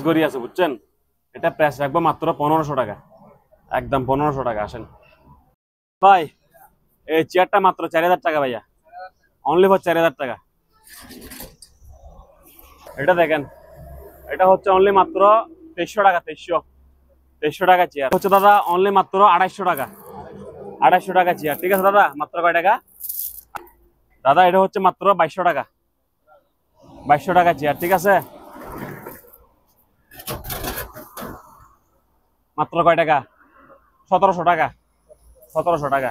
করি আছে বুঝছেন, এটা প্রাইস রাখবো মাত্র 1500 টাকা, একদম 1500 টাকা। আসেন ভাই, এই চেয়ারটা মাত্র 4000 টাকা ভাইয়া, অনলি ফর 4000 টাকা। এটা দেখেন, এটা হচ্ছে অনলি মাত্র 2300 টাকা, 2300 টাকা চেয়ার হচ্ছে দাদা, অনলি মাত্র 2800 টাকা, 2800 টাকা চেয়ার। ঠিক আছে দাদা, মাত্র কয় টাকা দাদা? এটা হচ্ছে মাত্র 2200 টাকা, 2200 টাকা চেয়ার। ঠিক আছে, মাত্র কয় টাকা? 1700 টাকা, 1700 টাকা,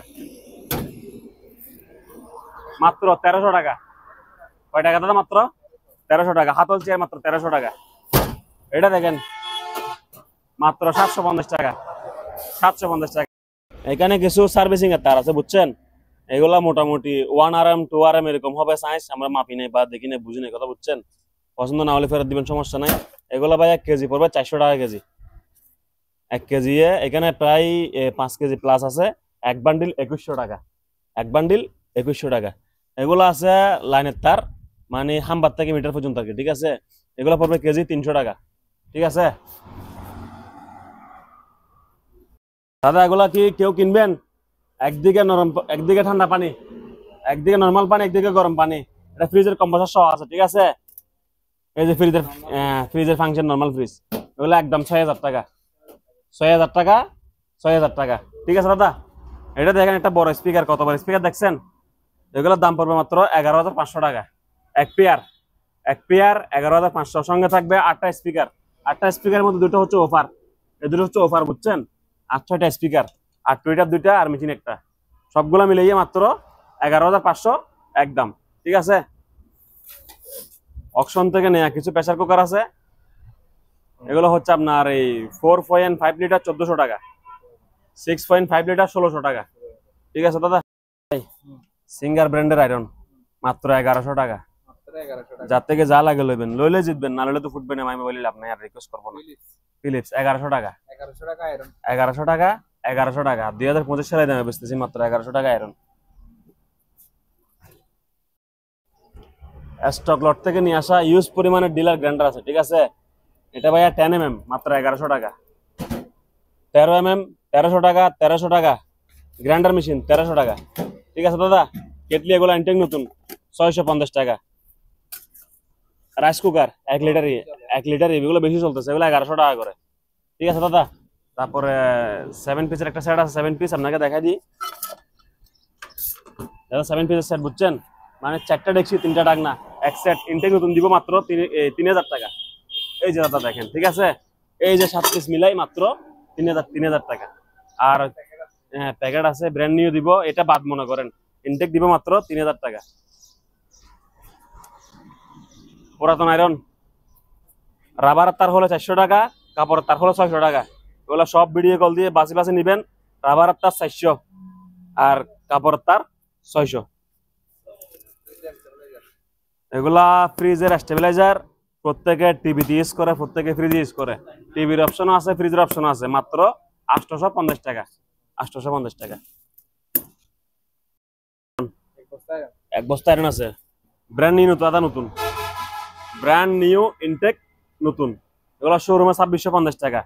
মাত্র 1300 টাকা। কয় টাকা দাদা? মাত্র 1300 টাকা। হাতল চেয়ার মাত্র 1300 টাকা। এটা দেখেন মাত্র 750 টাকা, 750 টাকা। এখানে কিছু সার্ভিসিং এর তার আছে বুঝছেন, এগুলা মোটামুটি 1 RM 2 RM এরকম হবে সাইজ, আমরা মাপি নাই বা দেখি নাই বুঝি নাই, কথা বুঝছেন। পছন্দ না হলে ফেরত দিবেন, সমস্যা নাই। এগুলা ভাই 1 কেজি পড়বে 400 টাকা কেজি, 1 কেজি। এখানে প্রায় 5 কেজি প্লাস আছে। এক বান্ডিল 2100 টাকা, এক বান্ডিল 2100 টাকা। এগুলো আছে লাইনের তার, মানে হামবার থেকে মিটার পর্যন্ত আর কি। ঠিক আছে, এগুলো পড়বে কেজি 300 টাকা। ঠিক আছে দাদা, এগুলা কি কেউ কিনবেন? একদিকে নরম, একদিকে ঠান্ডা পানি, একদিকে নরমাল পানি, একদিকে গরম পানি। এটা ফ্রিজের কম্প্রেসার সহ আছে। ঠিক আছে, এই যে ফ্রিজের ফাংশন নরমাল ফ্রিজ, এগুলো একদম 6000 টাকা, 6000 টাকা, 6000 টাকা। ঠিক আছে দাদা, এটা দেখেন একটা বড় স্পিকার, কত বড় স্পিকার দেখছেন। এগুলোর দাম পড়বে মাত্র 11500 টাকা, এক পেয়ার, এক পেয়ার 11500। সঙ্গে থাকবে 8টা স্পিকার, 8টা স্পিকারের মধ্যে দুটো হচ্ছে অফার, এই দুটো হচ্ছে অফার বুঝছেন। 8-6টা স্পিকার, আর টুইটার 2টা আর মেশিন একটা, সবগুলো মিলিয়ে মাত্র 11500 একদম। ঠিক আছে, অকশন থেকে নেয়া কিছু প্রেসার কুকার আছে, এগুলো হচ্ছে আপনার এই 4.5 লিটার 1400 টাকা, 6.5 লিটার 1600 টাকা। ঠিক আছে দাদা, সিঙ্গার ব্র্যান্ডের আয়রন মাত্র 1100 টাকা, যার থেকে যা লাগে লইবেন, লইলে জিতবেন, না লইলে তো ফুটবে না। আমি বলি লাভ নাই, আর রিকোয়েস্ট করবো না। ফিলিপস 1100 টাকা, 1100 টাকা, 1100 টাকা। 2025 সালে দামে বেচতেছি মাত্র 1100 টাকা আয়রন। স্টক লট থেকে নিয়ে আসা ইউজ পরিমাণের ডিলার গ্রাইন্ডার আছে। ঠিক আছে, এটা ভাইয়া 10 mm মাত্র 1100 টাকা, 13 mm 1300 টাকা, 1300 টাকা। গ্রাইন্ডার মেশিন 1300 টাকা। ঠিক আছে দাদা, কেটলি এগুলো ইনটেক নতুন 650 টাকা। রাইস কুকার 1 লিটার, 1 লিটার এগুলো বেশি চলতেছে, এগুলো 1100 টাকা করে। ঠিক আছে দাদা, তারপরে 7 পিসের একটা সেট আছে, 7 পিস আপনাকে দেখাই দিই দাদা। 7 পিসের সেট বুঝছেন, মানে 4টা ডেকচি 3টা ডাকনা, এক সেট ইনটেক নতুন দিব মাত্র 3000 টাকা। এই যে দাদা দেখেন, ঠিক আছে, এই যে 7 পিস মিলাই মাত্র 3000 টাকা। আর হ্যাঁ, প্যাকেট আছে ব্র্যান্ড নিউ দিব, এটা বাদ মনে করেন, ইনটেক দিব মাত্র 3000 টাকা। পুরাতন আয়রন রাবার তার হলো 400 টাকা, কাপড়ের তার হলো 600 টাকা। এগুলো সব ভিডিও কল দিয়ে বাসি বাসি নিবেন। রাবার তার 400 আর কাপড়ের তার 600। এগুলা ফ্রিজের স্টেবিলাইজার, প্রত্যেকে টিভিতে ইউজ করে, প্রত্যেকে ফ্রিজ ইউজ করে। টিভির অপশনও আছে, ফ্রিজের অপশনও আছে, মাত্র 850 টাকা, 850 টাকা। এক বস্তা আয়রন আছে, ব্র্যান্ড নিউ নতুন, আদা নতুন, ব্র্যান্ড নিউ ইনটেক নতুন। এগুলো শোরুমে 2650 টাকা,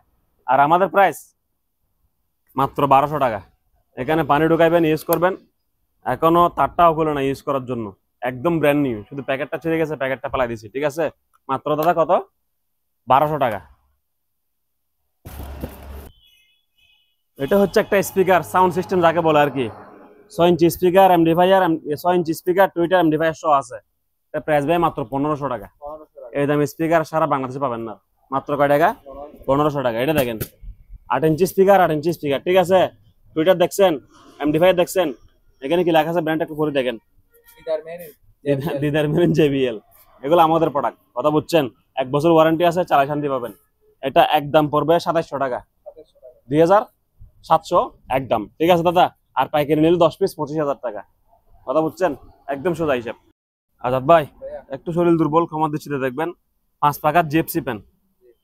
আর আমাদের প্রাইস মাত্র 1200 টাকা। এখানে পানি ঢুকাইবেন, ইউজ করবেন, এখনো তারটাও খুলে না ইউজ করার জন্য, একদম ব্র্যান্ড নিউ, শুধু প্যাকেটটা ছিঁড়ে গেছে, প্যাকেটটা পালাই দিছি। ঠিক আছে, মাত্র দাদা কত? 1200 টাকা। এটা হচ্ছে একটা স্পিকার, সাউন্ড সিস্টেম যাকে বলে আর কি। 6 inch speaker, এমডিফায়ার, 6 inch speaker, Twitter এমডিফায়ার সহ আছে। এটা প্রাইস ভাই মাত্র 1500 টাকা। এই দামি স্পিকার সারা বাংলাদেশে পাবেন না, মাত্র কয় টাকা? 1500 টাকা। এটা দেখেন 8 ইঞ্চি স্পিকার, 8 ইঞ্চি স্পিকার। ঠিক আছে, টুইটার দেখছেন, এমডিফায়ার দেখছেন, এখানে কি লেখা আছে ব্র্যান্ড একটু পরে দেখেন, দিদার মেরিন জেবিএল। এগুলো আমাদের প্রোডাক্ট, কথা বুঝছেন। 1 বছর ওয়ারেন্টি আছে, চালাই শান্তি পাবেন। এটা একদম পড়বে 2700 টাকা, 2700 একদম। ঠিক আছে দাদা, আর পাইকারি নিলে 10 পিস 25,000 টাকা, কথা বুঝছেন, একদম সোজা হিসাব। আজাদ ভাই, একটু শরীর দুর্বল, ক্ষমা দৃষ্টিতে দেখবেন। 5 পাকার জিএফসি পেন,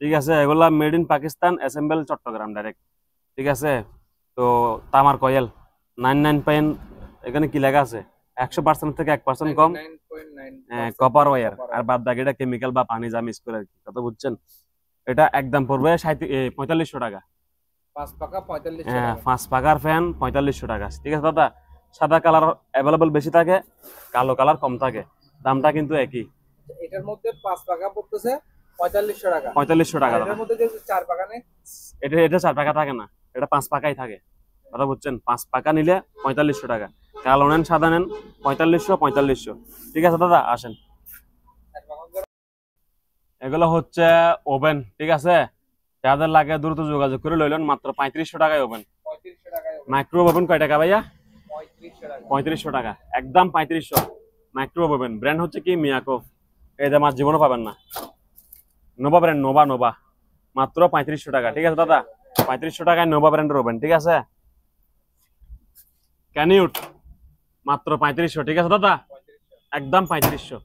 ঠিক আছে, এগুলা made in Pakistan, assemble Chittagong direct. ঠিক আছে, তো তামার কয়েল 99 পেন, এখানে কি লেখা আছে? 100% থেকে 1% কম, কপার ওয়্যার, আর বাদ বাকিটা কেমিক্যাল বা পানি যা মিক্স করে আর কি, কথা বুঝছেন। এটা একদম পড়বে 4500 টাকা। 5 পাকা 4500 হ্যাঁ, টাকা। 5 পাকার ফ্যান 4500 টাকা। ঠিক আছে দাদা, সাদা কালার অ্যাভেলেবল বেশি থাকে, কালো কালার কম থাকে, দামটা কিন্তু একই। এটার মধ্যে 5 পাকা পড়তেছে 4500 টাকা। 4500 টাকা আর দাদা। এটার মধ্যে যে 4 পাকা নেই, এটা 4 পাকা থাকে না, এটা 5 পাকাই থাকে। কথা বুঝছেন, 5 পাকা নিলে 4500 টাকা, কালো নেন সাদা নেন 4500। ঠিক আছে দাদা, আসেন। এগুলো হচ্ছে ওভেন। ঠিক আছে, যাদের লাগে দ্রুত যোগাযোগ করে লইলেন, মাত্র 3500 টাকায় ওভেন। 3500 টাকায় মাইক্রোওয়েভ ওভেন কয় টাকা ভাইয়া? 3500 টাকা। 3500 টাকা, একদম 3500। মাইক্রোওয়েভ ওভেন, ব্র্যান্ড হচ্ছে কি মিয়াকো। এই দাম আর জীবনও পাবেন না। নোভা ব্র্যান্ড, নোভা মাত্র 3500 টাকা। ঠিক আছে দাদা, 3500 টাকায় নোভা ব্র্যান্ডের ওভেন। ঠিক আছে, ক্যানিউট মাত্র 3500। ঠিক আছে দাদা, একদম 3500।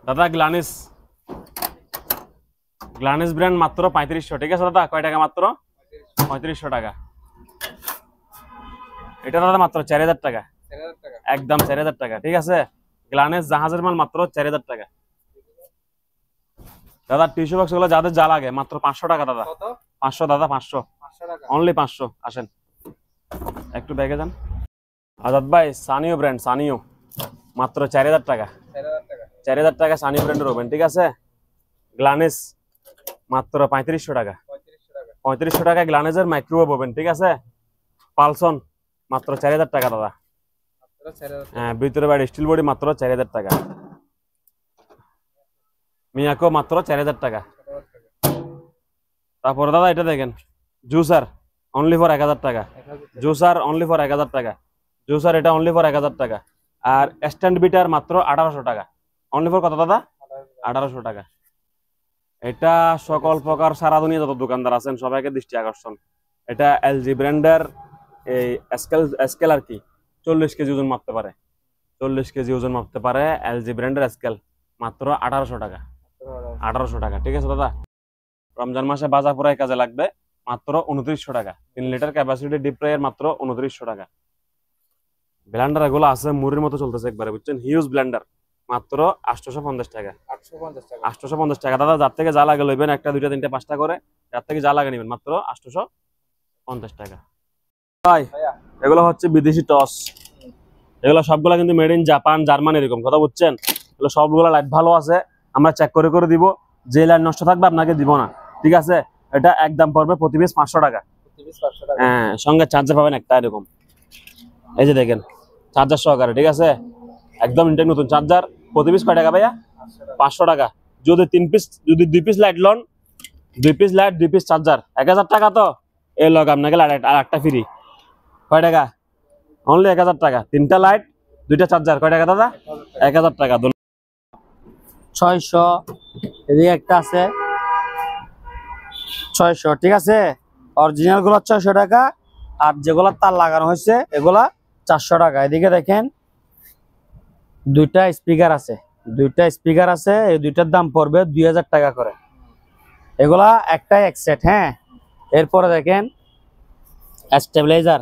দাদা গ্লানিস ব্র্যান্ড মাত্র 3500। ঠিক আছে দাদা, কয় টাকা? মাত্র 3500 টাকা। এটা দাদা মাত্র 4000 টাকা, 4000 টাকা। একদম 4000 টাকা। ঠিক আছে, গ্লানিস জাহাজের মাল মাত্র 4000 টাকা। দাদা টিস্যু বক্স গুলো যাদের যা লাগে মাত্র 500 টাকা দাদা। কত? 500 দাদা, 500 টাকা। অনলি 500। আসেন একটু ব্যাগে যান। আজাদ ভাই, সানিও ব্র্যান্ড, সানিও মাত্র 4000 টাকা। 4000 টাকা। 4000 টাকা সানিও ব্র্যান্ডের ওভেন। ঠিক আছে, গ্লানিস মাত্র 3500 টাকা। 3500 টাকা। 3500 টাকা গ্লানিসের মাইক্রোওয়েভ ওভেন। ঠিক আছে, পালসন মাত্র 4000 টাকা দাদা। মাত্র 4000 টাকা। হ্যাঁ, ভিতরে বাইরে স্টিল বডি মাত্র 4000 টাকা। মিয়াকো মাত্র 4000 টাকা। 4000 টাকা। তারপরে দাদা এটা দেখেন, জুসার অনলি ফর 1000 টাকা। 1000 টাকা। জুসার অনলি ফর 1000 টাকা। জুসার এটা অনলি ফর 1000 টাকা। আর স্ট্যান্ড বিটার মাত্র 1800 টাকা। অনলি ফর কত দাদা? 1800 টাকা। এটা সকল প্রকার সারা দুনিয়া যত দোকানদার আছেন সবাইকে দৃষ্টি আকর্ষণ। এটা এলজি ব্র্যান্ডের এই স্কেল আর কি, 40 কেজি ওজন মাপতে পারে। 40 কেজি ওজন মাপতে পারে এলজি ব্র্যান্ডের স্কেল, মাত্র 1800 টাকা। 1800 টাকা। ঠিক আছে দাদা, রমজান মাসে বাজার পুরাই কাজে লাগবে, মাত্র 2900 টাকা। 3 লিটার ক্যাপাসিটি ডিপ ফ্রাইয়ের মাত্র 2900 টাকা। ব্লেন্ডার এগুলো আছে মুড়ির মতো চলতেছে একবারে, বুঝছেন, হিউজ ব্লেন্ডার মাত্র 850 টাকা। 850 টাকা। 850 টাকা দাদা, যার থেকে যা লাগে লইবেন, একটা দুইটা তিনটা পাঁচটা করে, যার থেকে যা লাগে নেবেন, মাত্র 850 টাকা। ভাই ভাইয়া, এগুলো হচ্ছে বিদেশি টস, এগুলো সবগুলা কিন্তু মেড ইন জাপান জার্মান এরকম, কথা বুঝছেন। এগুলো সবগুলো লাইট ভালো আছে, আমরা চেক করে করে দিব, যে লাইট নষ্ট থাকবে আপনাকে দিব না। ঠিক আছে, এটা একদম পড়বে প্রতি পিস 500 টাকা। প্রতি পিস 500 টাকা। হ্যাঁ, সঙ্গে চার্জার পাবেন একটা এরকম, এই যে দেখেন চার্জার সহকারে। ঠিক আছে, একদম ইনটেক নতুন চার্জার। প্রতি পিস কয় টাকা ভাইয়া? 500 টাকা। যদি 2 পিস লাইট লন, 2 পিস লাইট 2 পিস চার্জার 1000 টাকা। তো এই লগ আপনাকে লাইট আর একটা ফ্রি। কয় টাকা? অনলি 1000 টাকা। 3টা লাইট 2টা চার্জার, কয় টাকা দাদা? 1000 টাকা। 600, এদিকে একটা আছে 600। ঠিক আছে, অরিজিনাল গুলো 600 টাকা, আর যেগুলো তার লাগানো হয়েছে এগুলা 400 টাকা। এদিকে দেখেন দুইটা স্পিকার আছে, এই দুইটার দাম পড়বে 2000 টাকা করে। এগুলা একটাই এক সেট। হ্যাঁ, এরপরে দেখেন স্টেবিলাইজার,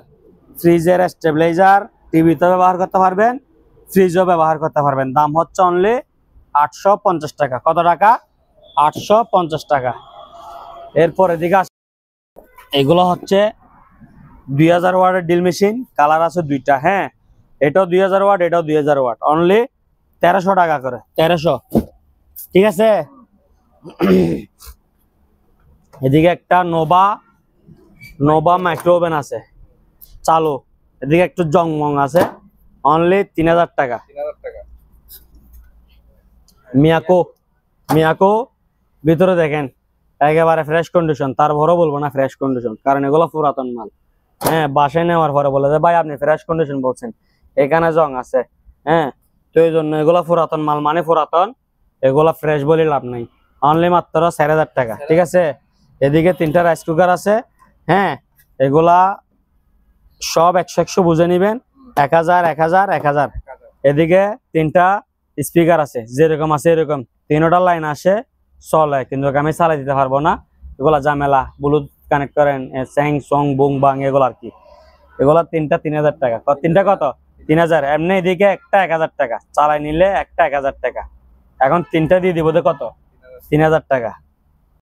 ফ্রিজের স্টেবিলাইজার, টিভিতে ব্যবহার করতে পারবেন, ফ্রিজও ব্যবহার করতে পারবেন। দাম হচ্ছে অনলি 850 টাকা। কত টাকা? 850 টাকা। এরপর এদিকে এগুলো হচ্ছে 2000 ওয়াটের ড্রিল মেশিন, কালার আছে দুইটা। হ্যাঁ, এটাও 2000 ওয়াট, এটাও 2000 ওয়াট, অনলি 1300 টাকা করে। 1300। ঠিক আছে, এদিকে একটা নোভা মাইক্রো ওভেন আছে চালু, এদিকে একটু জংমং আছে, অনলি 3000 টাকা। 3000 টাকা। মিয়াকো ভিতরে দেখেন একেবারে ফ্রেশ কন্ডিশন, তারপরও বলবো না ফ্রেশ কন্ডিশন, কারণ এগুলো পুরাতন মাল। হ্যাঁ, বাসায় নেওয়ার পরে বলে যে ভাই আপনি ফ্রেশ কন্ডিশন বলছেন, এখানে জং আছে। হ্যাঁ, তো এই জন্য এগুলো পুরাতন মাল, মানে পুরাতন, এগুলা ফ্রেশ বলে লাভ নাই। অনলি মাত্র 4000 টাকা। ঠিক আছে, এদিকে 3টা রাইস কুকার আছে। হ্যাঁ, এগুলা সব 100 বুঝে নিবেন, 1000 1000 1000। এদিকে 3টা স্পিকার আছে, যেরকম আছে এরকম 3টা লাইন আসে চলে, কিন্তু আমি চালাই দিতে পারবো না, এগুলা ঝামেলা। ব্লুটুথ কানেক্ট করেন, স্যাং সং বুং বাং এগুলো আর কি। এগুলা 3টা 3000 টাকা। 3টা কত? 3000। এমনি এদিকে একটা 1000 টাকা, চালাই নিলে একটা 1000 টাকা। এখন 3টা দিয়ে দিব কত? 3000 টাকা।